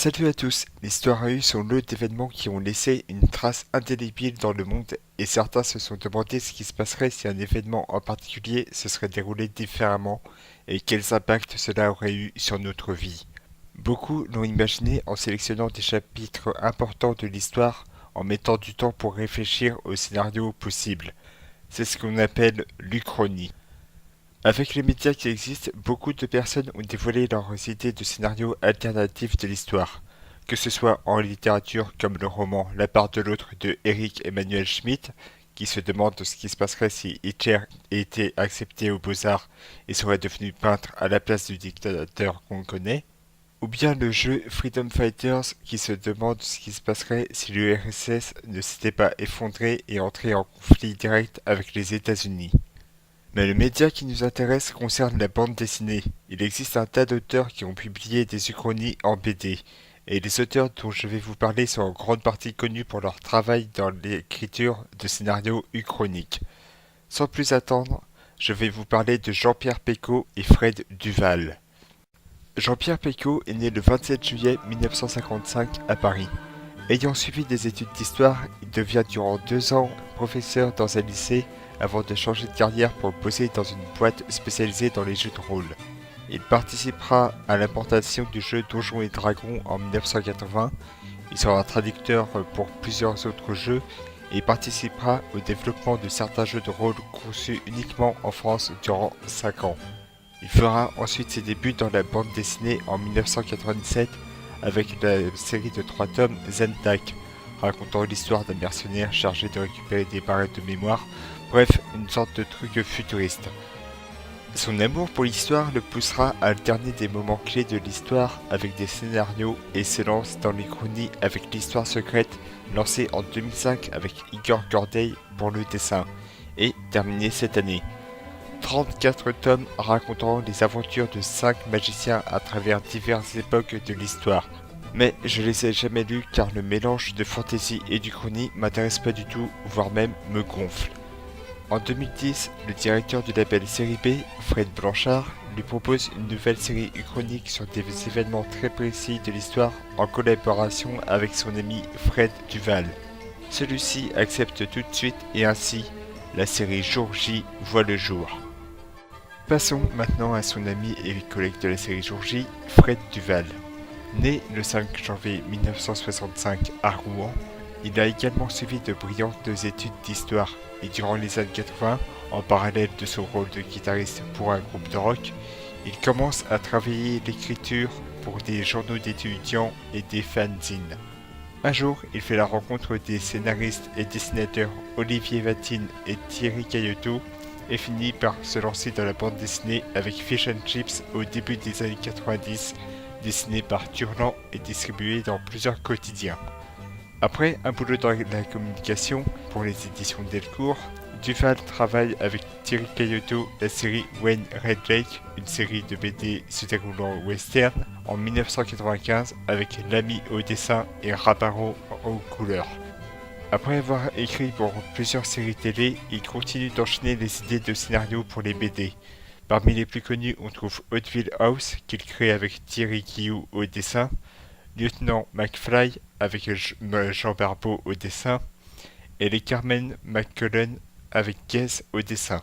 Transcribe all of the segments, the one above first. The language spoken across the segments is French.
Salut à tous, l'histoire a eu son lot d'événements qui ont laissé une trace indélébile dans le monde et certains se sont demandé ce qui se passerait si un événement en particulier se serait déroulé différemment et quels impacts cela aurait eu sur notre vie. Beaucoup l'ont imaginé en sélectionnant des chapitres importants de l'histoire en mettant du temps pour réfléchir aux scénarios possibles. C'est ce qu'on appelle l'Uchronie. Avec les médias qui existent, beaucoup de personnes ont dévoilé leurs idées de scénarios alternatifs de l'histoire, que ce soit en littérature comme le roman La part de l'autre de Eric Emmanuel Schmitt, qui se demande ce qui se passerait si Hitler était accepté aux Beaux-Arts et serait devenu peintre à la place du dictateur qu'on connaît, ou bien le jeu Freedom Fighters qui se demande ce qui se passerait si l'URSS ne s'était pas effondré et entré en conflit direct avec les États-Unis. Mais le média qui nous intéresse concerne la bande dessinée. Il existe un tas d'auteurs qui ont publié des uchronies en BD, et les auteurs dont je vais vous parler sont en grande partie connus pour leur travail dans l'écriture de scénarios uchroniques. Sans plus attendre, je vais vous parler de Jean-Pierre Pecot et Fred Duval. Jean-Pierre Pecot est né le 27 juillet 1955 à Paris. Ayant suivi des études d'histoire, il devient durant 2 ans professeur dans un lycée avant de changer de carrière pour bosser dans une boîte spécialisée dans les jeux de rôle. Il participera à l'importation du jeu Donjons et Dragons en 1980, il sera traducteur pour plusieurs autres jeux et participera au développement de certains jeux de rôle conçus uniquement en France durant 5 ans. Il fera ensuite ses débuts dans la bande dessinée en 1997 avec la série de 3 tomes Zentak, racontant l'histoire d'un mercenaire chargé de récupérer des barrettes de mémoire, bref, une sorte de truc futuriste. Son amour pour l'histoire le poussera à alterner des moments clés de l'histoire avec des scénarios et se lance dans les chronies avec l'histoire secrète lancée en 2005 avec Igor Gordeï pour le dessin et terminée cette année. 34 tomes racontant les aventures de 5 magiciens à travers diverses époques de l'histoire. Mais je les ai jamais lus car le mélange de fantasy et d'uchronie m'intéresse pas du tout, voire même me gonfle. En 2010, le directeur du label Série B, Fred Blanchard, lui propose une nouvelle série uchronique sur des événements très précis de l'histoire en collaboration avec son ami Fred Duval. Celui-ci accepte tout de suite et ainsi, la série Jour J voit le jour. Passons maintenant à son ami et collègue de la série Jour J, Fred Duval. Né le 5 janvier 1965 à Rouen, il a également suivi de brillantes études d'histoire et durant les années 80, en parallèle de son rôle de guitariste pour un groupe de rock, il commence à travailler l'écriture pour des journaux d'étudiants et des fanzines. Un jour, il fait la rencontre des scénaristes et dessinateurs Olivier Vatine et Thierry Caillotot et finit par se lancer dans la bande dessinée avec Fish and Chips au début des années 90, dessiné par Turlan et distribué dans plusieurs quotidiens. Après un boulot dans la communication pour les éditions Delcourt, Duval travaille avec Thierry Caillotot la série Wayne Red Lake, une série de BD se déroulant au western, en 1995 avec L'Ami au dessin et Raparo aux couleurs. Après avoir écrit pour plusieurs séries télé, il continue d'enchaîner les idées de scénarios pour les BD. Parmi les plus connus, on trouve Hauteville House, qu'il crée avec Thierry Guillou au dessin, Lieutenant McFly avec Jean Barbeau au dessin, et les Carmen McCullum avec Guess au dessin.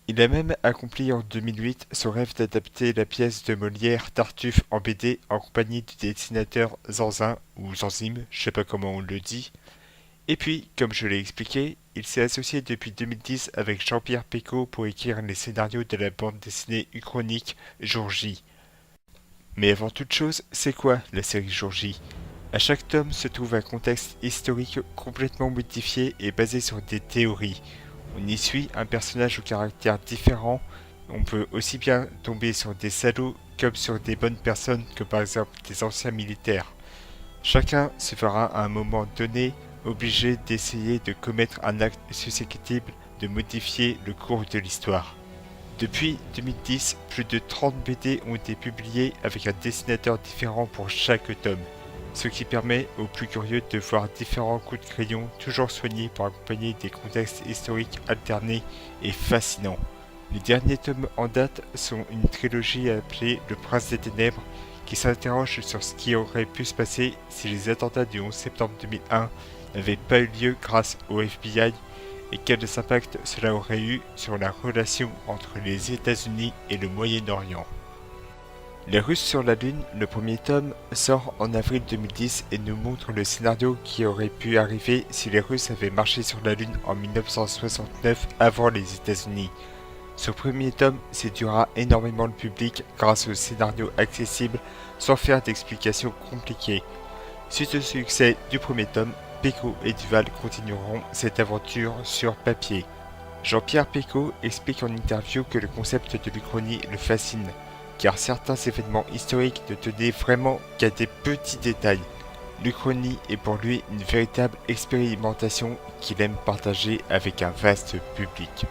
Il a même accompli en 2008 son rêve d'adapter la pièce de Molière Tartuffe en BD en compagnie du dessinateur Zanzin, ou Zanzim, je sais pas comment on le dit. Et puis, comme je l'ai expliqué, il s'est associé depuis 2010 avec Jean-Pierre Pecot pour écrire les scénarios de la bande dessinée uchronique Jour J. Mais avant toute chose, c'est quoi la série Jour J ? À chaque tome se trouve un contexte historique complètement modifié et basé sur des théories. On y suit un personnage au caractère différent, on peut aussi bien tomber sur des salauds comme sur des bonnes personnes que par exemple des anciens militaires. Chacun se verra à un moment donné obligé d'essayer de commettre un acte susceptible de modifier le cours de l'histoire. Depuis 2010, plus de 30 BD ont été publiés avec un dessinateur différent pour chaque tome, ce qui permet aux plus curieux de voir différents coups de crayon toujours soignés pour accompagner des contextes historiques alternés et fascinants. Les derniers tomes en date sont une trilogie appelée Le Prince des Ténèbres qui s'interroge sur ce qui aurait pu se passer si les attentats du 11 septembre 2001 n'avaient pas eu lieu grâce au FBI et quel impact cela aurait eu sur la relation entre les États-Unis et le Moyen-Orient. Les Russes sur la Lune, le premier tome, sort en avril 2010 et nous montre le scénario qui aurait pu arriver si les Russes avaient marché sur la Lune en 1969 avant les États-Unis. Ce premier tome séduira énormément le public grâce au scénario accessible sans faire d'explications compliquées. Suite au succès du premier tome, Pécaud et Duval continueront cette aventure sur papier. Jean-Pierre Pécaud explique en interview que le concept de l'Uchronie le fascine, car certains événements historiques ne tenaient vraiment qu'à des petits détails. L'Uchronie est pour lui une véritable expérimentation qu'il aime partager avec un vaste public.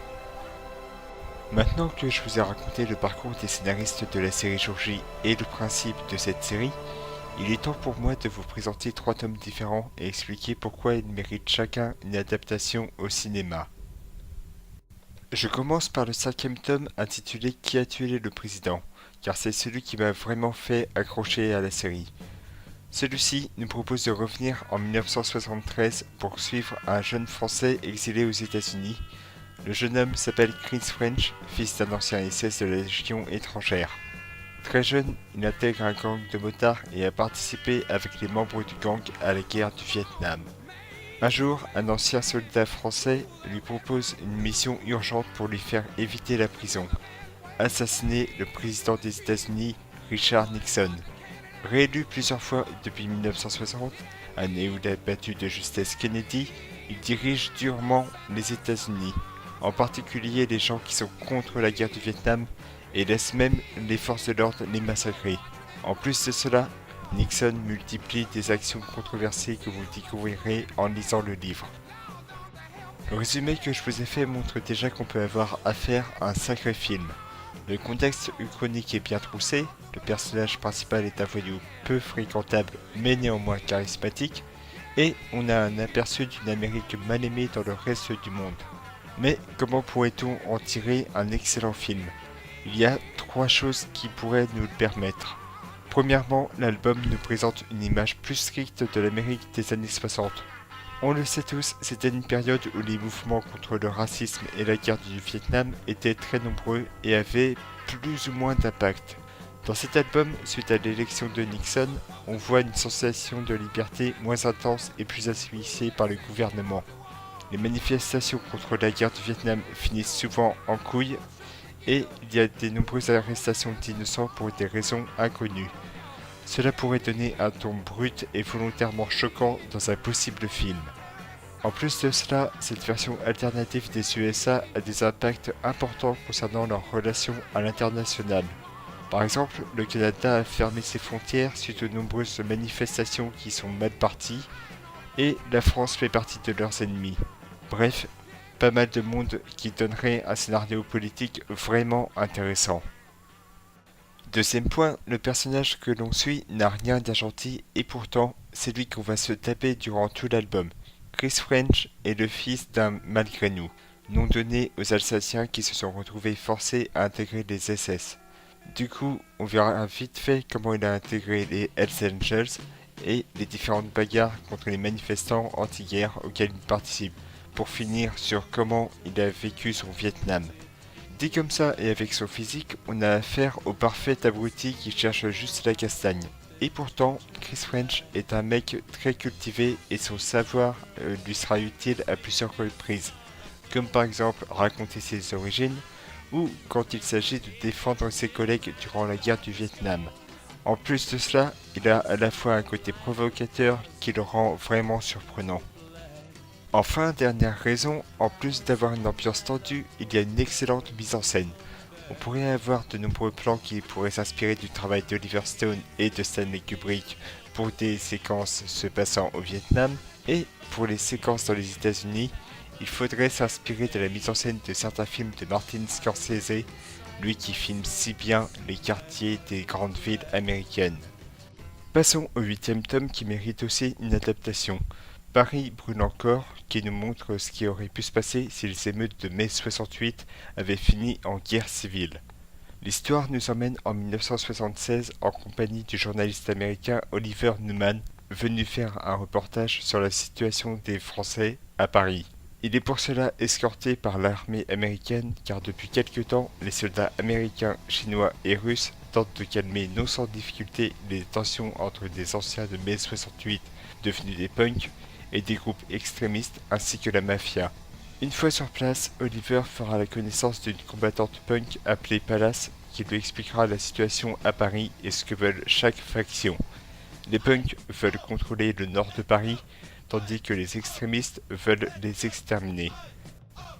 Maintenant que je vous ai raconté le parcours des scénaristes de la série Jour J et le principe de cette série, il est temps pour moi de vous présenter 3 tomes différents et expliquer pourquoi ils méritent chacun une adaptation au cinéma. Je commence par le 5e tome intitulé Qui a tué le président, car c'est celui qui m'a vraiment fait accrocher à la série. Celui-ci nous propose de revenir en 1973 pour suivre un jeune Français exilé aux États-Unis. Le jeune homme s'appelle Chris French, fils d'un ancien SS de la Légion étrangère. Très jeune, il intègre un gang de motards et a participé avec les membres du gang à la guerre du Vietnam. Un jour, un ancien soldat français lui propose une mission urgente pour lui faire éviter la prison. Assassiner le président des États-Unis, Richard Nixon. Réélu plusieurs fois depuis 1960, année où il a battu de justesse Kennedy, il dirige durement les États-Unis, en particulier les gens qui sont contre la guerre du Vietnam, et laisse même les forces de l'ordre les massacrer. En plus de cela, Nixon multiplie des actions controversées que vous découvrirez en lisant le livre. Le résumé que je vous ai fait montre déjà qu'on peut avoir affaire à un sacré film. Le contexte uchronique est bien troussé, le personnage principal est un voyou peu fréquentable mais néanmoins charismatique, et on a un aperçu d'une Amérique mal aimée dans le reste du monde. Mais comment pourrait-on en tirer un excellent film ? Il y a 3 choses qui pourraient nous le permettre. Premièrement, l'album nous présente une image plus stricte de l'Amérique des années 60. On le sait tous, c'était une période où les mouvements contre le racisme et la guerre du Vietnam étaient très nombreux et avaient plus ou moins d'impact. Dans cet album, suite à l'élection de Nixon, on voit une sensation de liberté moins intense et plus asphyxiée par le gouvernement. Les manifestations contre la guerre du Vietnam finissent souvent en couilles, et il y a de nombreuses arrestations d'innocents pour des raisons inconnues. Cela pourrait donner un ton brut et volontairement choquant dans un possible film. En plus de cela, cette version alternative des USA a des impacts importants concernant leurs relations à l'international. Par exemple, le Canada a fermé ses frontières suite aux nombreuses manifestations qui sont mal parties, et la France fait partie de leurs ennemis. Bref, pas mal de monde qui donnerait un scénario politique vraiment intéressant. Deuxième point, le personnage que l'on suit n'a rien d'un gentil et pourtant c'est lui qu'on va se taper durant tout l'album. Chris French est le fils d'un malgré nous, nom donné aux Alsaciens qui se sont retrouvés forcés à intégrer les SS. Du coup, on verra vite fait comment il a intégré les Hells Angels et les différentes bagarres contre les manifestants anti-guerre auxquels il participe, pour finir sur comment il a vécu son Vietnam. Dit comme ça et avec son physique, on a affaire au parfait abruti qui cherche juste la castagne. Et pourtant, Chris French est un mec très cultivé et son savoir lui sera utile à plusieurs reprises, comme par exemple raconter ses origines ou quand il s'agit de défendre ses collègues durant la guerre du Vietnam. En plus de cela, il a à la fois un côté provocateur qui le rend vraiment surprenant. Enfin, dernière raison, en plus d'avoir une ambiance tendue, il y a une excellente mise en scène. On pourrait avoir de nombreux plans qui pourraient s'inspirer du travail d'Oliver Stone et de Stanley Kubrick pour des séquences se passant au Vietnam, et pour les séquences dans les États-Unis, il faudrait s'inspirer de la mise en scène de certains films de Martin Scorsese, lui qui filme si bien les quartiers des grandes villes américaines. Passons au 8e tome qui mérite aussi une adaptation. Paris brûle encore, qui nous montre ce qui aurait pu se passer si les émeutes de mai 68 avaient fini en guerre civile. L'histoire nous emmène en 1976 en compagnie du journaliste américain Oliver Newman, venu faire un reportage sur la situation des Français à Paris. Il est pour cela escorté par l'armée américaine car depuis quelque temps, les soldats américains, chinois et russes tentent de calmer non sans difficulté les tensions entre des anciens de mai 68 devenus des punks et des groupes extrémistes ainsi que la mafia. Une fois sur place, Oliver fera la connaissance d'une combattante punk appelée Palace qui lui expliquera la situation à Paris et ce que veulent chaque faction. Les punks veulent contrôler le nord de Paris, tandis que les extrémistes veulent les exterminer.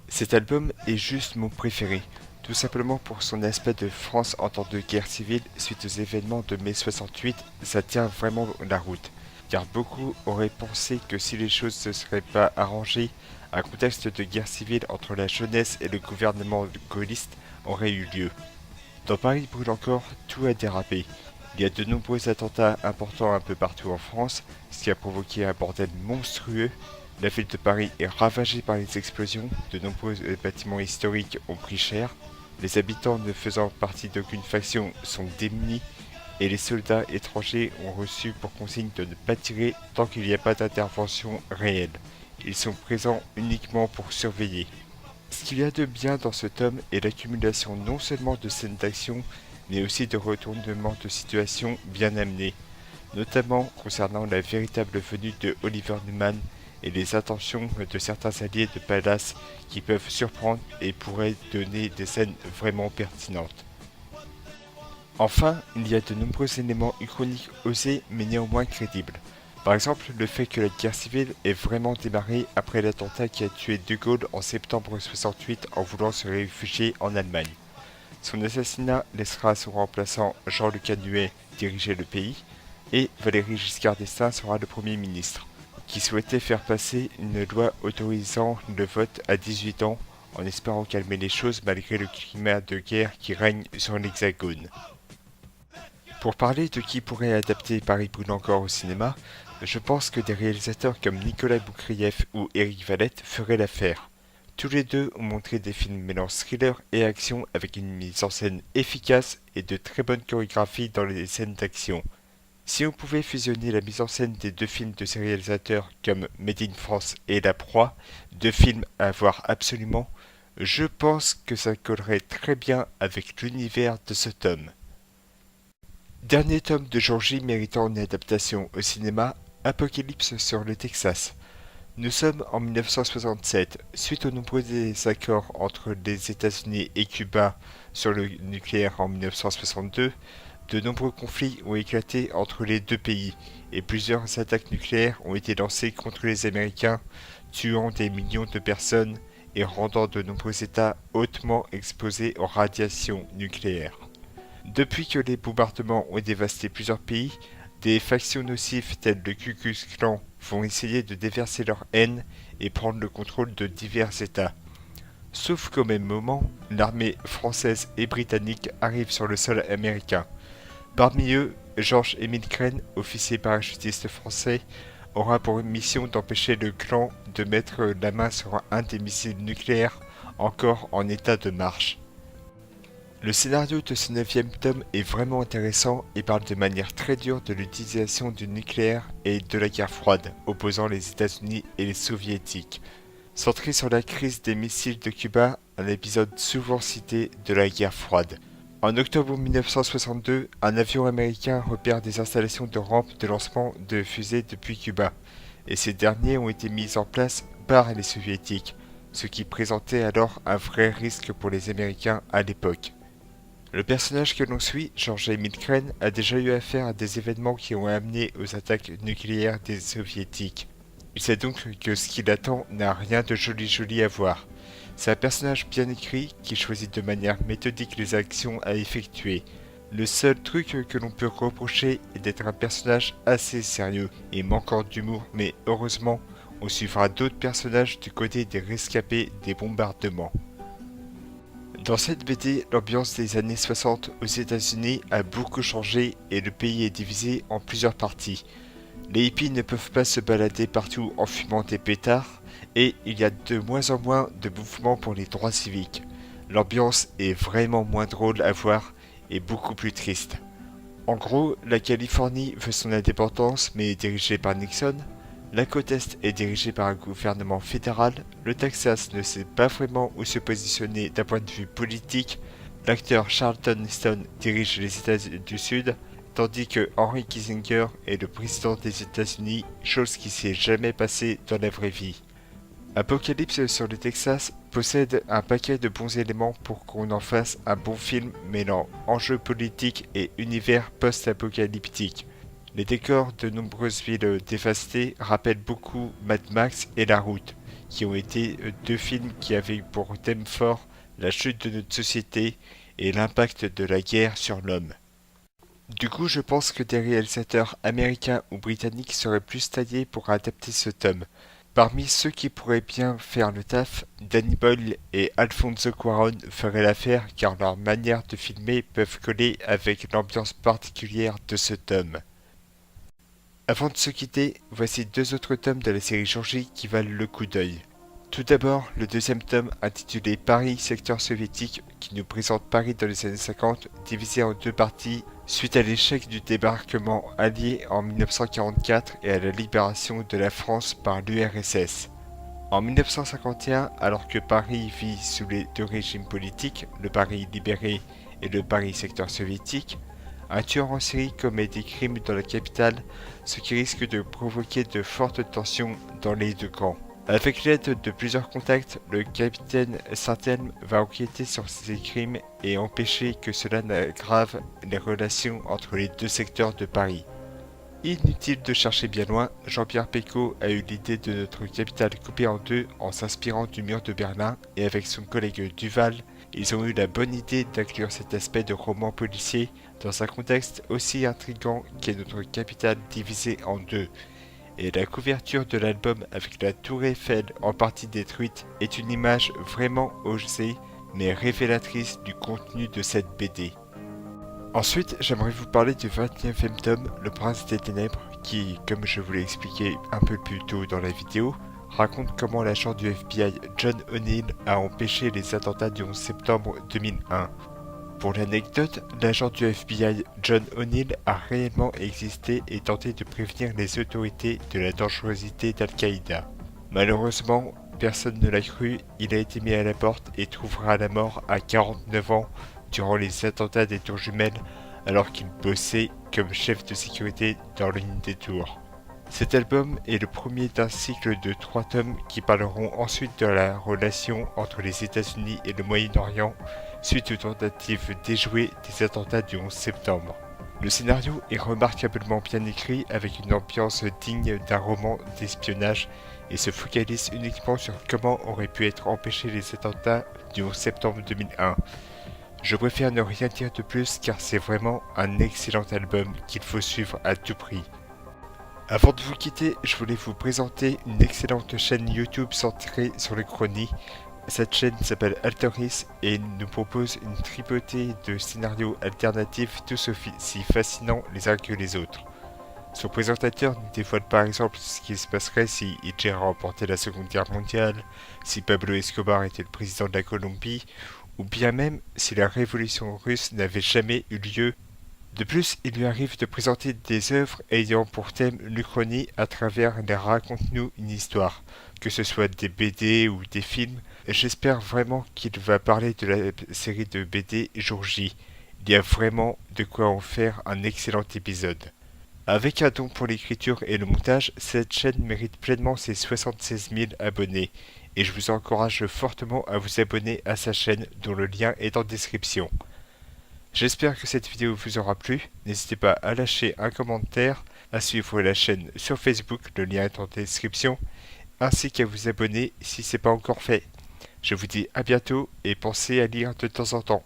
Cet album est juste mon préféré, tout simplement pour son aspect de France en temps de guerre civile suite aux événements de mai 68, ça tient vraiment la route. Car beaucoup auraient pensé que si les choses ne se seraient pas arrangées, un contexte de guerre civile entre la jeunesse et le gouvernement gaulliste aurait eu lieu. Dans Paris brûle encore, tout a dérapé. Il y a de nombreux attentats importants un peu partout en France, ce qui a provoqué un bordel monstrueux. La ville de Paris est ravagée par les explosions, de nombreux bâtiments historiques ont pris cher, les habitants ne faisant partie d'aucune faction sont démunis, et les soldats étrangers ont reçu pour consigne de ne pas tirer tant qu'il n'y a pas d'intervention réelle. Ils sont présents uniquement pour surveiller. Ce qu'il y a de bien dans ce tome est l'accumulation non seulement de scènes d'action, mais aussi de retournements de situation bien amenés, notamment concernant la véritable venue de Oliver Newman et les intentions de certains alliés de Palace qui peuvent surprendre et pourraient donner des scènes vraiment pertinentes. Enfin, il y a de nombreux éléments uchroniques osés mais néanmoins crédibles. Par exemple, le fait que la guerre civile ait vraiment démarré après l'attentat qui a tué De Gaulle en septembre 68 en voulant se réfugier en Allemagne. Son assassinat laissera son remplaçant Jean-Luc Anhuet diriger le pays et Valéry Giscard d'Estaing sera le Premier ministre, qui souhaitait faire passer une loi autorisant le vote à 18 ans en espérant calmer les choses malgré le climat de guerre qui règne sur l'Hexagone. Pour parler de qui pourrait adapter Paris brûle encore au cinéma, je pense que des réalisateurs comme Nicolas Boukrieff ou Éric Valette feraient l'affaire. Tous les deux ont montré des films mêlant thriller et action avec une mise en scène efficace et de très bonnes chorégraphies dans les scènes d'action. Si on pouvait fusionner la mise en scène des deux films de ces réalisateurs comme Made in France et La Proie, deux films à voir absolument, je pense que ça collerait très bien avec l'univers de ce tome. Dernier tome de Jour J méritant une adaptation au cinéma, Apocalypse sur le Texas. Nous sommes en 1967, suite aux nombreux désaccords entre les États-Unis et Cuba sur le nucléaire en 1962, de nombreux conflits ont éclaté entre les deux pays et plusieurs attaques nucléaires ont été lancées contre les Américains, tuant des millions de personnes et rendant de nombreux États hautement exposés aux radiations nucléaires. Depuis que les bombardements ont dévasté plusieurs pays, des factions nocives telles le Ku Klux Klan vont essayer de déverser leur haine et prendre le contrôle de divers États. Sauf qu'au même moment, l'armée française et britannique arrive sur le sol américain. Parmi eux, Georges-Émile Crane, officier parachutiste français, aura pour mission d'empêcher le clan de mettre la main sur un des missiles nucléaires encore en état de marche. Le scénario de ce 9e tome est vraiment intéressant et parle de manière très dure de l'utilisation du nucléaire et de la guerre froide, opposant les États-Unis et les Soviétiques. Centré sur la crise des missiles de Cuba, un épisode souvent cité de la guerre froide. En octobre 1962, un avion américain repère des installations de rampes de lancement de fusées depuis Cuba, et ces derniers ont été mis en place par les Soviétiques, ce qui présentait alors un vrai risque pour les Américains à l'époque. Le personnage que l'on suit, Georges-Émile Crane, a déjà eu affaire à des événements qui ont amené aux attaques nucléaires des Soviétiques. Il sait donc que ce qui l'attend n'a rien de joli à voir. C'est un personnage bien écrit qui choisit de manière méthodique les actions à effectuer. Le seul truc que l'on peut reprocher est d'être un personnage assez sérieux et manquant d'humour, mais heureusement, on suivra d'autres personnages du côté des rescapés des bombardements. Dans cette BD, l'ambiance des années 60 aux États-Unis a beaucoup changé et le pays est divisé en plusieurs parties. Les hippies ne peuvent pas se balader partout en fumant des pétards et il y a de moins en moins de mouvements pour les droits civiques. l'ambiance est vraiment moins drôle à voir et beaucoup plus triste. En gros, la Californie veut son indépendance mais est dirigée par Nixon, la côte Est est dirigée par un gouvernement fédéral, le Texas ne sait pas vraiment où se positionner d'un point de vue politique, l'acteur Charlton Heston dirige les États du Sud, tandis que Henry Kissinger est le président des États-Unis, chose qui s'est jamais passée dans la vraie vie. Apocalypse sur le Texas possède un paquet de bons éléments pour qu'on en fasse un bon film mêlant enjeux politiques et univers post-apocalyptique. Les décors de nombreuses villes dévastées rappellent beaucoup Mad Max et La Route, qui ont été deux films qui avaient pour thème fort la chute de notre société et l'impact de la guerre sur l'homme. Du coup, je pense que des réalisateurs américains ou britanniques seraient plus taillés pour adapter ce tome. Parmi ceux qui pourraient bien faire le taf, Danny Boyle et Alfonso Cuarón feraient l'affaire car leur manière de filmer peuvent coller avec l'ambiance particulière de ce tome. Avant de se quitter, voici deux autres tomes de la série Jour-J qui valent le coup d'œil. Tout d'abord, le deuxième tome intitulé Paris, secteur soviétique, qui nous présente Paris dans les années 50, divisé en deux parties, suite à l'échec du débarquement allié en 1944 et à la libération de la France par l'URSS. En 1951, alors que Paris vit sous les deux régimes politiques, le Paris libéré et le Paris secteur soviétique, un tueur en série commet des crimes dans la capitale, ce qui risque de provoquer de fortes tensions dans les deux camps. Avec l'aide de plusieurs contacts, le capitaine Saint-Elme va enquêter sur ces crimes et empêcher que cela n'aggrave les relations entre les deux secteurs de Paris. Inutile de chercher bien loin, Jean-Pierre Pecot a eu l'idée de notre capitale coupée en deux en s'inspirant du mur de Berlin et avec son collègue Duval, ils ont eu la bonne idée d'inclure cet aspect de roman policier dans un contexte aussi intrigant qu'est notre capitale divisée en deux. Et la couverture de l'album avec la tour Eiffel en partie détruite est une image vraiment osée mais révélatrice du contenu de cette BD. Ensuite, j'aimerais vous parler du 29e tome, Le Prince des Ténèbres, qui, comme je vous l'ai expliqué un peu plus tôt dans la vidéo, raconte comment l'agent du FBI John O'Neill a empêché les attentats du 11 septembre 2001. Pour l'anecdote, l'agent du FBI John O'Neill a réellement existé et tenté de prévenir les autorités de la dangerosité d'Al-Qaïda. Malheureusement, personne ne l'a cru, il a été mis à la porte et trouvera la mort à 49 ans durant les attentats des tours jumelles alors qu'il bossait comme chef de sécurité dans l'une des tours. Cet album est le premier d'un cycle de 3 tomes qui parleront ensuite de la relation entre les États-Unis et le Moyen-Orient suite aux tentatives déjouées des attentats du 11 septembre. Le scénario est remarquablement bien écrit avec une ambiance digne d'un roman d'espionnage et se focalise uniquement sur comment auraient pu être empêchés les attentats du 11 septembre 2001. Je préfère ne rien dire de plus car c'est vraiment un excellent album qu'il faut suivre à tout prix. Avant de vous quitter, je voulais vous présenter une excellente chaîne YouTube centrée sur les chronies. Cette chaîne s'appelle Alteris et nous propose une tripotée de scénarios alternatifs tous aussi fascinants les uns que les autres. Son présentateur nous dévoile par exemple ce qui se passerait si Hitler remportait la Seconde Guerre mondiale, si Pablo Escobar était le président de la Colombie, ou bien même si la révolution russe n'avait jamais eu lieu. De plus, il lui arrive de présenter des œuvres ayant pour thème l'Uchronie à travers les Raconte-nous une histoire, que ce soit des BD ou des films. J'espère vraiment qu'il va parler de la série de BD Jour-J. Il y a vraiment de quoi en faire un excellent épisode. Avec un don pour l'écriture et le montage, cette chaîne mérite pleinement ses 76 000 abonnés. Et je vous encourage fortement à vous abonner à sa chaîne dont le lien est en description. J'espère que cette vidéo vous aura plu, n'hésitez pas à lâcher un commentaire, à suivre la chaîne sur Facebook, le lien est en description, ainsi qu'à vous abonner si ce n'est pas encore fait. Je vous dis à bientôt et pensez à lire de temps en temps.